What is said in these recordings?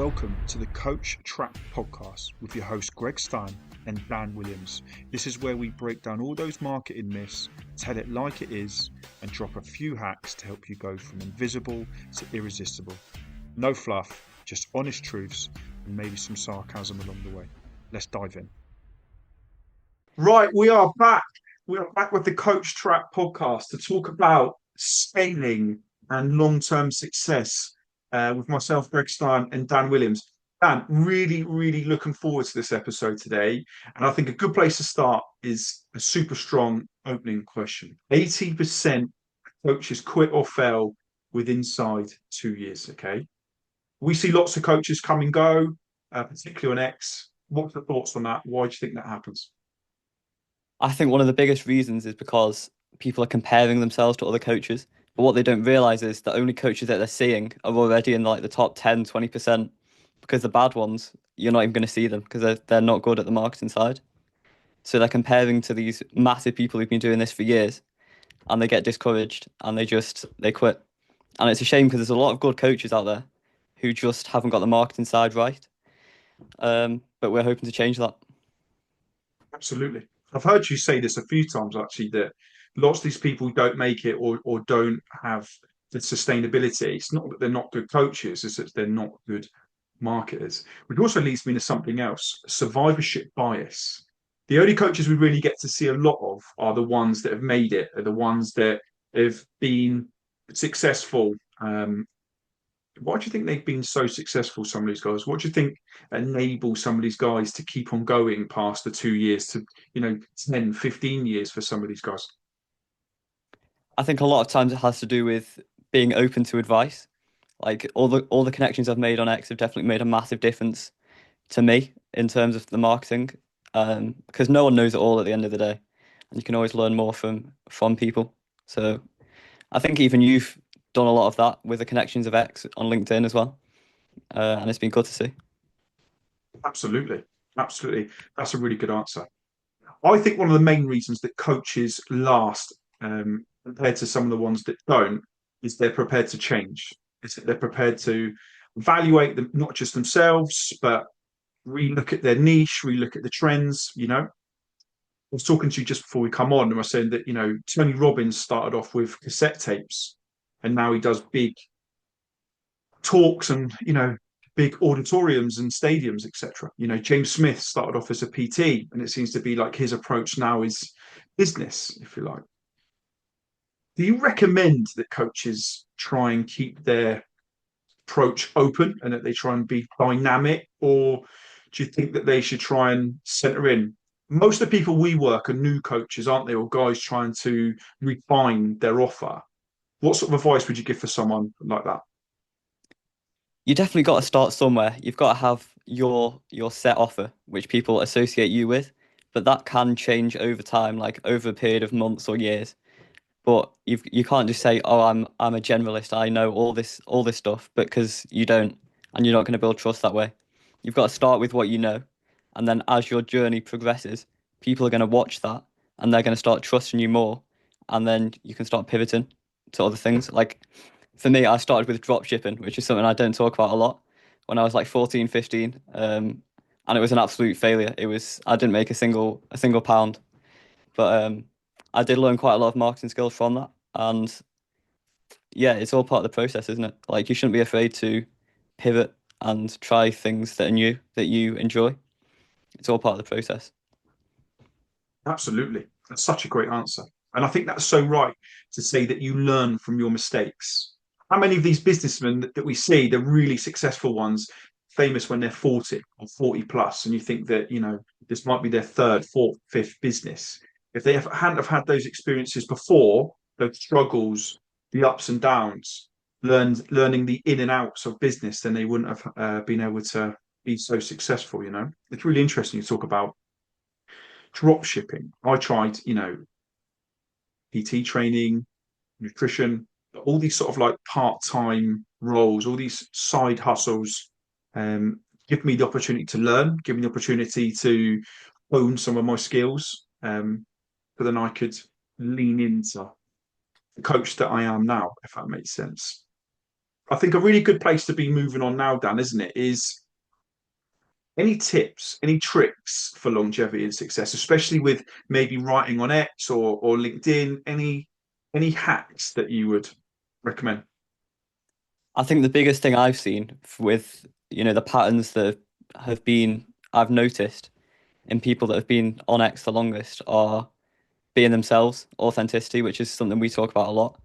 Welcome to the Coach Trap podcast with your hosts Greg Stein and Dan Williams. This is where we break down all those marketing myths, tell it like it is, and drop a few hacks to help you go from invisible to irresistible. No fluff, just honest truths and maybe some sarcasm along the way. Let's dive in. Right, we are back. We are back with the Coach Trap podcast to talk about scaling and long-term success with myself, Greg Stein, and Dan Williams. Dan, really looking forward to this episode today. And I think a good place to start is a super strong opening question. 80% coaches quit or fail within inside 2 years, okay? We see lots of coaches come and go, particularly on X. What's the thoughts on that? Why do you think that happens? I think one of the biggest reasons is because people are comparing themselves to other coaches. But what they don't realize is the only coaches that they're seeing are already in like the top 10, 20%, because the bad ones, you're not even going to see them because they're not good at the marketing side. So they're comparing to these massive people who've been doing this for years, and they get discouraged and they quit. And it's a shame because there's a lot of good coaches out there who just haven't got the marketing side right. But we're hoping to change that. Absolutely. I've heard you say this a few times actually, that lots of these people don't make it or don't have the sustainability. It's not that they're not good coaches, it's that they're not good marketers. Which also leads me to something else, survivorship bias. The only coaches we really get to see a lot of are the ones that have made it, are the ones that have been successful. Why do you think they've been so successful, some of these guys? What do you think enables some of these guys to keep on going past the 2 years to, 10, 15 years for some of these guys? I think a lot of times it has to do with being open to advice. Like all the connections I've made on X have definitely made a massive difference to me in terms of the marketing. Because no one knows it all at the end of the day, and you can always learn more from people. So I think even you've done a lot of that with the connections of X on LinkedIn as well, and it's been good to see. Absolutely. Absolutely. That's a really good answer. I think one of the main reasons that coaches last compared to some of the ones that don't is they're prepared to change. Is that they're prepared to evaluate them, not just themselves, but relook at their niche, relook at the trends. I was talking to you just before we come on, and I was saying that, Tony Robbins started off with cassette tapes and now he does big talks and, big auditoriums and stadiums, etc. James Smith started off as a PT, and it seems to be like his approach now is business, if you like. Do you recommend that coaches try and keep their approach open and that they try and be dynamic, or do you think that they should try and center in? Most of the people we work are new coaches, aren't they, or guys trying to refine their offer? What sort of advice would you give for someone like that? You definitely got to start somewhere. You've got to have your set offer, which people associate you with, but that can change over time, like over a period of months or years. But you can't just say, "Oh, I'm a generalist. I know all this stuff," because you don't, and you're not going to build trust that way. You've got to start with what you know, and then as your journey progresses, people are going to watch that, and they're going to start trusting you more, and then you can start pivoting to other things. Like for me, I started with drop shipping, which is something I don't talk about a lot. When I was like 14, 15, and it was an absolute failure. I didn't make a single pound, but I did learn quite a lot of marketing skills from that. And yeah, it's all part of the process, isn't it? Like you shouldn't be afraid to pivot and try things that are new that you enjoy. It's all part of the process. Absolutely. That's such a great answer. And I think that's so right to say that you learn from your mistakes. How many of these businessmen that we see, the really successful ones, famous when they're 40 or 40 plus, and you think that, this might be their third, fourth, fifth business. If they hadn't have had those experiences before, those struggles, the ups and downs, learning the in and outs of business, then they wouldn't have been able to be so successful. It's really interesting to talk about drop shipping. I tried, PT training, nutrition, all these sort of like part-time roles, all these side hustles, give me the opportunity to learn, give me the opportunity to own some of my skills, but then I could lean into the coach that I am now, if that makes sense. I think a really good place to be moving on now, Dan, isn't it? Is any tips, any tricks for longevity and success, especially with maybe writing on X or LinkedIn? Any hacks that you would recommend? I think the biggest thing I've seen with, the patterns that have been, I've noticed in people that have been on X the longest are being themselves, authenticity, which is something we talk about a lot,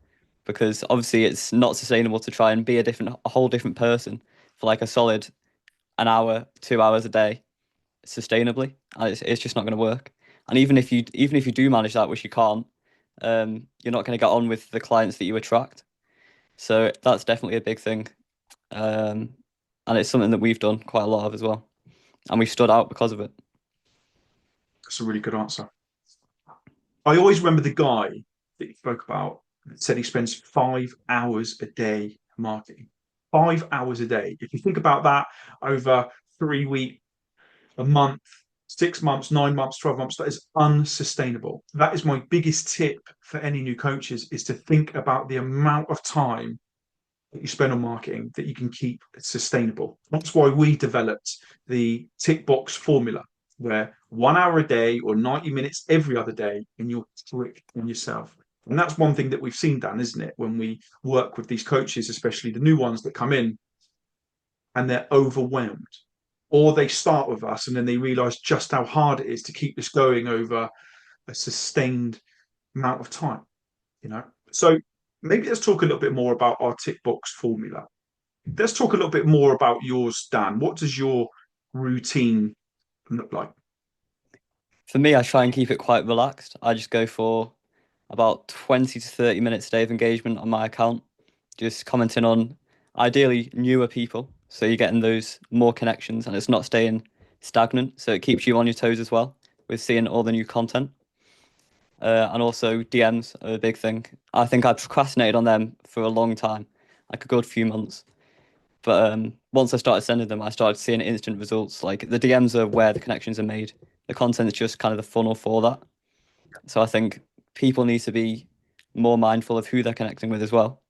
because obviously it's not sustainable to try and be a whole different person for like a solid an hour, 2 hours a day sustainably. And it's just not going to work. And even if you do manage that, which you can't, you're not going to get on with the clients that you attract. So that's definitely a big thing. Um, and it's something that we've done quite a lot of as well. And we've stood out because of it. That's a really good answer. I always remember the guy that you spoke about that said he spends 5 hours a day marketing. 5 hours a day. If you think about that over 3 weeks, a month, 6 months, 9 months, 12 months, that is unsustainable. That is my biggest tip for any new coaches is to think about the amount of time that you spend on marketing that you can keep sustainable. That's why we developed the tick box formula, where 1 hour a day or 90 minutes every other day, and you're strict on yourself. And that's one thing that we've seen, Dan, isn't it? When we work with these coaches, especially the new ones that come in and they're overwhelmed, or they start with us and then they realize just how hard it is to keep this going over a sustained amount of time, you know? So maybe let's talk a little bit more about our tick box formula. Let's talk a little bit more about yours, Dan. What does your routine look like? For me, I try and keep it quite relaxed. I just go for about 20 to 30 minutes a day of engagement on my account, just commenting on ideally newer people. So you're getting those more connections and it's not staying stagnant. So it keeps you on your toes as well with seeing all the new content. And also DMs are a big thing. I think I procrastinated on them for a long time, like a good few months. But once I started sending them, I started seeing instant results. Like the DMs are where the connections are made. The content is just kind of the funnel for that. So I think people need to be more mindful of who they're connecting with as well,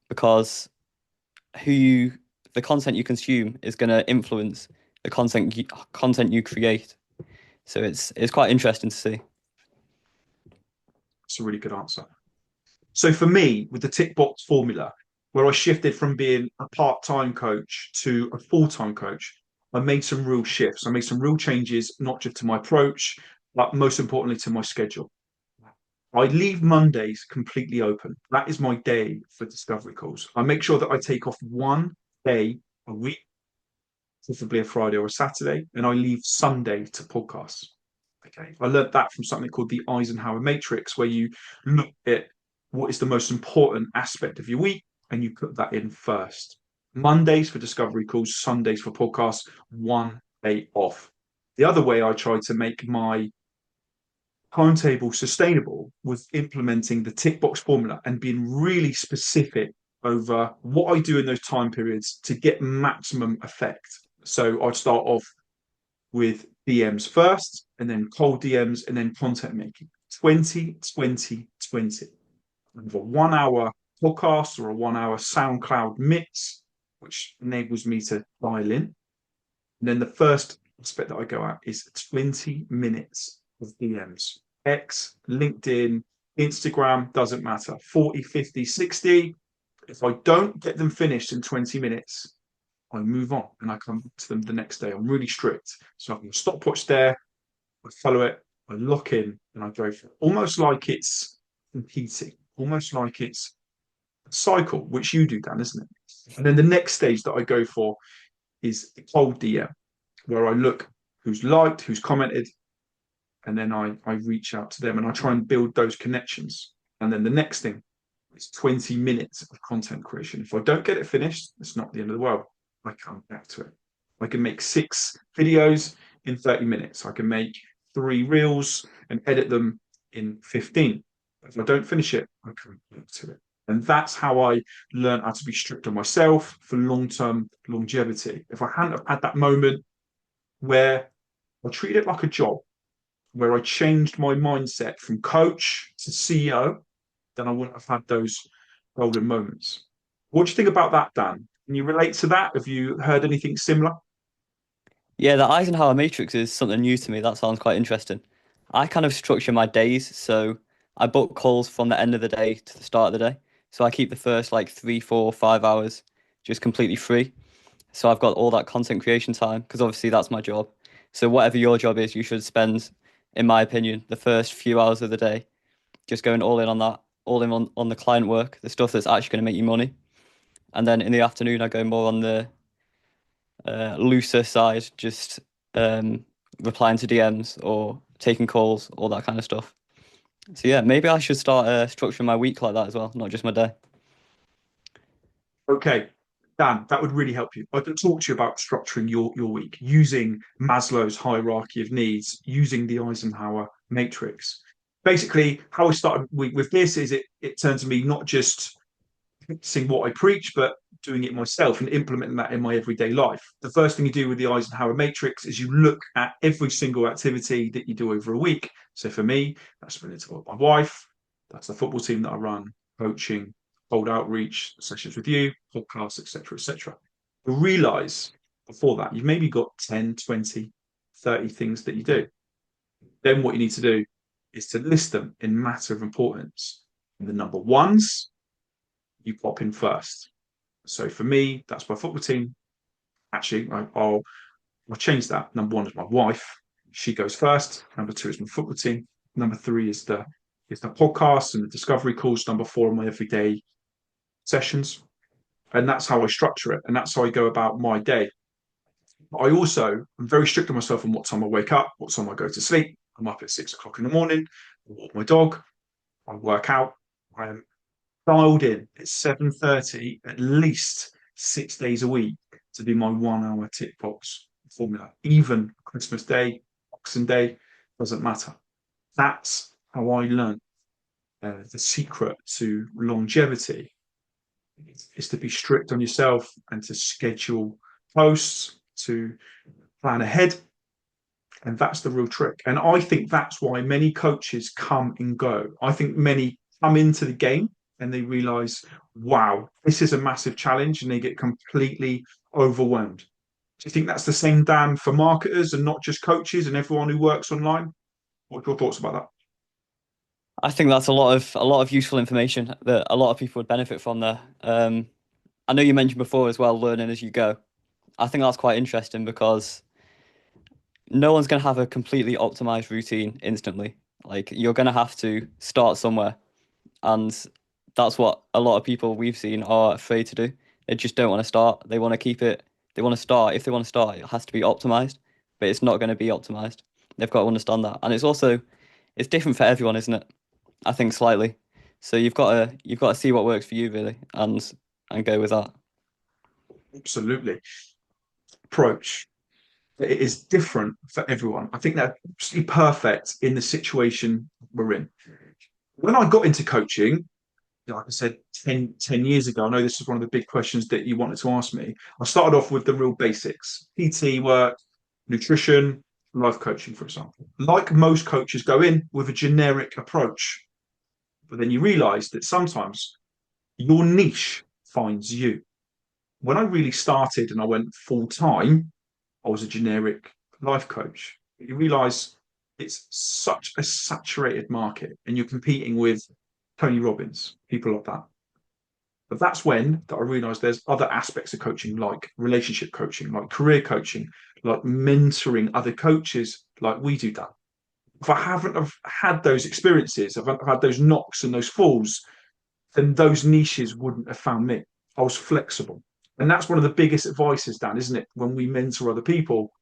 because who you the content you consume is going to influence the content you create. So it's quite interesting to see. That's a really good answer. So for me, with the tick box formula, where I shifted from being a part-time coach to a full-time coach, I made some real shifts. I made some real changes, not just to my approach, but most importantly to my schedule. I leave Mondays completely open. That is my day for discovery calls. I make sure that I take off one day a week, preferably a Friday or a Saturday, and I leave Sunday to podcasts. Okay. I learned that from something called the Eisenhower Matrix, where you look at what is the most important aspect of your week and you put that in first. Mondays for discovery calls, Sundays for podcasts, one day off. The other way I try to make my timetable sustainable was implementing the tick box formula and being really specific over what I do in those time periods to get maximum effect. So I'd start off with DMs first, and then cold DMs, and then content making. 20, 20, 20. With a 1 hour podcast or a 1 hour SoundCloud mix, which enables me to dial in. And then the first aspect that I go at is 20 minutes of DMs. X, LinkedIn, Instagram, doesn't matter. 40, 50, 60. If I don't get them finished in 20 minutes, I move on and I come to them the next day. I'm really strict. So I can stopwatch there, I follow it, I lock in, and I go for it. Almost like it's competing, almost like it's a cycle, which you do, Dan, isn't it? And then the next stage that I go for is the cold DM, where I look who's liked, who's commented, and then I reach out to them and I try and build those connections. And then the next thing is 20 minutes of content creation. If I don't get it finished, it's not the end of the world. I come back to it. I can make 6 videos in 30 minutes. I can make 3 reels and edit them in 15. If I don't finish it, I come back to it. And that's how I learned how to be strict on myself for long-term longevity. If I hadn't have had that moment where I treated it like a job, where I changed my mindset from coach to CEO, then I wouldn't have had those golden moments. What do you think about that, Dan? Can you relate to that? Have you heard anything similar? Yeah, the Eisenhower matrix is something new to me. That sounds quite interesting. I kind of structure my days, so I book calls from the end of the day to the start of the day. So I keep the first like 3, 4, 5 hours just completely free. So I've got all that content creation time because obviously that's my job. So whatever your job is, you should spend, in my opinion, the first few hours of the day just going all in on that, all in on the client work, the stuff that's actually going to make you money. And then in the afternoon, I go more on the looser side, just um, replying to DMs or taking calls, all that kind of stuff. So yeah, maybe I should start structuring my week like that as well, not just my day. Okay, Dan, that would really help you. I can talk to you about structuring your week using Maslow's hierarchy of needs, using the Eisenhower matrix. Basically, how I started with this is it turns to me not just practicing what I preach, but doing it myself and implementing that in my everyday life. The first thing you do with the Eisenhower matrix is you look at every single activity that you do over a week. So for me, that's spending time with my wife, that's the football team that I run, coaching, cold outreach, sessions with you, podcasts, etc., etc. You realize before that you've maybe got 10, 20, 30 things that you do. Then what you need to do is to list them in matter of importance. And the number ones you pop in first. So for me, that's my football team. Actually, I'll change that. Number one is my wife. She goes first. Number two is my football team. Number three is the podcast and the discovery calls. Number four are my everyday sessions. And that's how I structure it. And that's how I go about my day. I also am very strict on myself on what time I wake up, what time I go to sleep. I'm up at 6 o'clock in the morning. I walk my dog. I work out. I am dialed in at 7:30 at least 6 days a week to do my 1 hour tick box formula. Even Christmas Day, Boxing Day, doesn't matter. That's how I learned the secret to longevity is to be strict on yourself and to schedule posts, to plan ahead. And that's the real trick. And I think that's why many coaches come and go. I think many come into the game and they realize, wow, this is a massive challenge, and they get completely overwhelmed. Do you think that's the same, Dan, for marketers and not just coaches and everyone who works online? What's your thoughts about that? I think that's a lot of useful information that a lot of people would benefit from there. I know you mentioned before as well, learning as you go. I think that's quite interesting because no one's going to have a completely optimized routine instantly. Like you're going to have to start somewhere, and that's what a lot of people we've seen are afraid to do. They just don't want to start. They want to keep it. They want to start. If they want to start, it has to be optimized, but it's not going to be optimized. They've got to understand that, and it's different for everyone, isn't it? I think slightly. So you've got to see what works for you really, and go with that. Absolutely. Approach. It is different for everyone. I think that's absolutely perfect in the situation we're in. When I got into coaching, like I said, 10 years ago, I know this is one of the big questions that you wanted to ask me. I started off with the real basics: PT work, nutrition, life coaching, for example. Like most coaches go in with a generic approach, but then you realize that sometimes your niche finds you. When I really started and I went full time, I was a generic life coach. You realize it's such a saturated market and you're competing with Tony Robbins, people like that. But that's when that I realized there's other aspects of coaching, like relationship coaching, like career coaching, like mentoring other coaches, like we do that. If I haven't have had those experiences, if I've had those knocks and those falls, then those niches wouldn't have found me. I was flexible. And that's one of the biggest advices, Dan, isn't it? When we mentor other people,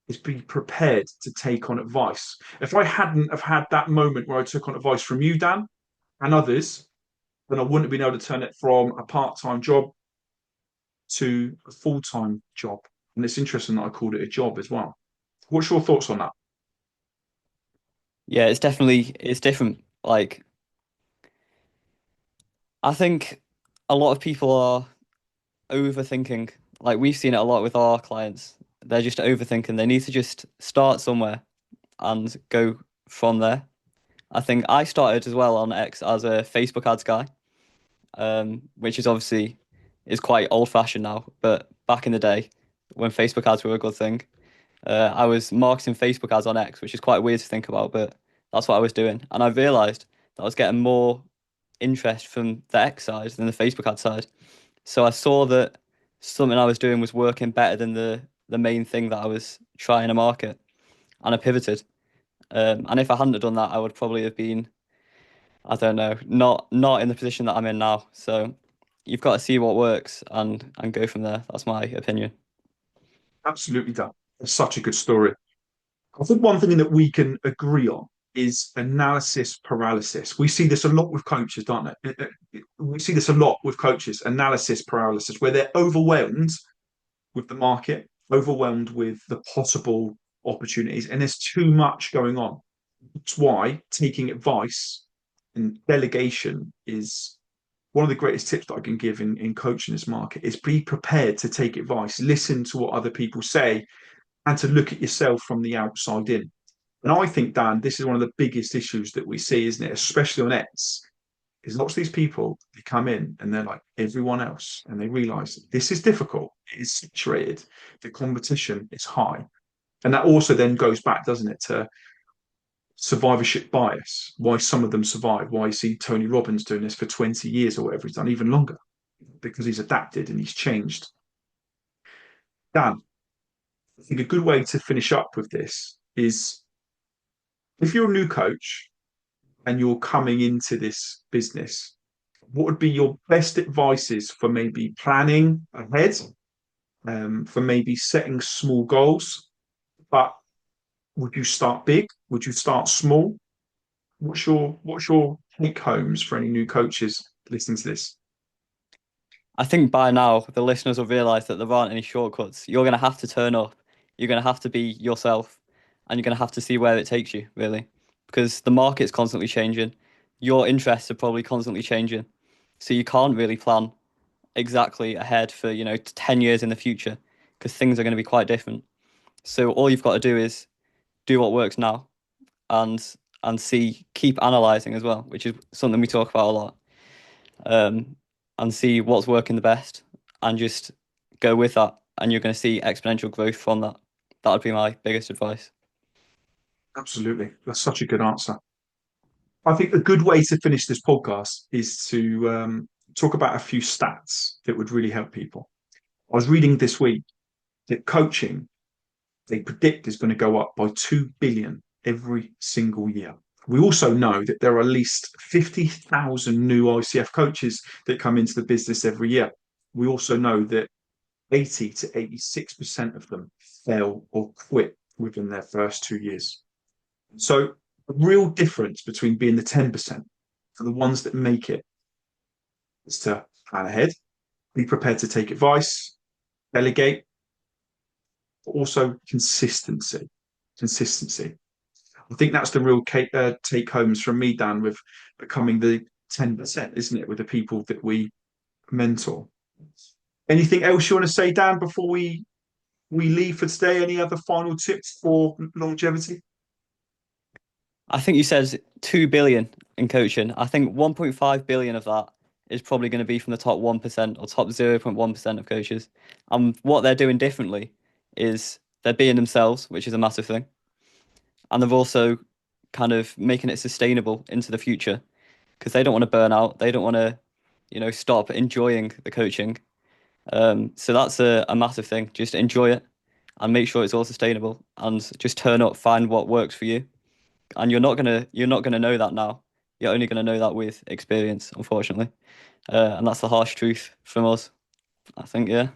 is be prepared to take on advice. If I hadn't have had that moment where I took on advice from you, Dan, and others, then I wouldn't have been able to turn it from a part-time job to a full-time job. And it's interesting that I called it a job as well. What's your thoughts on that? Yeah, it's different. Like I think a lot of people are overthinking. Like we've seen it a lot with our clients. They're just overthinking. They need to just start somewhere and go from there. I think I started as well on X as a Facebook ads guy, which is obviously is quite old-fashioned now. But back in the day, when Facebook ads were a good thing, I was marketing Facebook ads on X, which is quite weird to think about, but that's what I was doing. And I realized that I was getting more interest from the X side than the Facebook ad side. So I saw that something I was doing was working better than the main thing that I was trying to market, and I pivoted. And if I hadn't have done that, I would probably have been, I don't know, not in the position that I'm in now. So you've got to see what works and go from there. That's my opinion. Absolutely, Dan. It's such a good story. I think one thing that we can agree on is analysis paralysis. We see this a lot with coaches, don't we? We see this a lot with coaches, analysis paralysis, where they're overwhelmed with the market, overwhelmed with the possible opportunities, and there's too much going on. That's why taking advice and delegation is one of the greatest tips that I can give in coaching this market is be prepared to take advice, listen to what other people say, and to look at yourself from the outside in. And I think, Dan, this is one of the biggest issues that we see, isn't it? Especially on X, is lots of these people, they come in and they're like everyone else, and they realize this is difficult, it is saturated, the competition is high. And that also then goes back, doesn't it, to survivorship bias, why some of them survive, why you see Tony Robbins doing this for 20 years or whatever he's done, even longer, because he's adapted and he's changed. Dan, I think a good way to finish up with this is if you're a new coach and you're coming into this business, what would be your best advices for maybe planning ahead, for maybe setting small goals? But would you start big? Would you start small? What's your take homes for any new coaches listening to this? I think by now the listeners will realize that there aren't any shortcuts. You're going to have to turn up. You're going to have to be yourself, and you're going to have to see where it takes you, really, because the market's constantly changing. Your interests are probably constantly changing. So you can't really plan exactly ahead for, 10 years in the future because things are going to be quite different. So all you've got to do is do what works now and keep analyzing as well, which is something we talk about a lot. Um, and see what's working the best and just go with that. And you're going to see exponential growth from that. That would be my biggest advice. Absolutely. That's such a good answer. I think a good way to finish this podcast is to talk about a few stats that would really help people. I was reading this week that coaching, they predict, is going to go up by 2 billion every single year. We also know that there are at least 50,000 new ICF coaches that come into the business every year. We also know that 80 to 86% of them fail or quit within their first 2 years. So, a real difference between being the 10% for the ones that make it is to plan ahead, be prepared to take advice, delegate, but also consistency. Consistency. I think that's the real take homes from me, Dan, with becoming the 10%, isn't it, with the people that we mentor. Anything else you want to say, Dan, before we leave for today? Any other final tips for longevity? I think you said 2 billion in coaching. I think 1.5 billion of that is probably going to be from the top 1% or top 0.1% of coaches. And what they're doing differently is they're being themselves, which is a massive thing. And they're also kind of making it sustainable into the future because they don't want to burn out. They don't want to, stop enjoying the coaching. So that's a massive thing. Just enjoy it and make sure it's all sustainable and just turn up, find what works for you. And you're not gonna know that now. You're only gonna know that with experience, unfortunately. And that's the harsh truth from us, I think, yeah.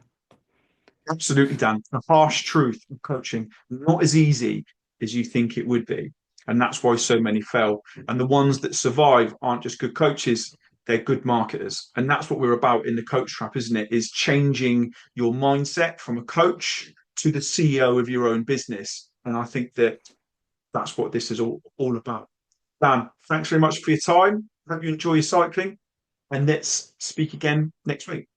Absolutely, Dan. The harsh truth of coaching, not as easy as you think it would be. And that's why so many fail. And the ones that survive aren't just good coaches, they're good marketers. And that's what we're about in the coach trap, isn't it? Is changing your mindset from a coach to the CEO of your own business. And I think that that's what this is all about. Dan, thanks very much for your time. Hope you enjoy your cycling. And let's speak again next week.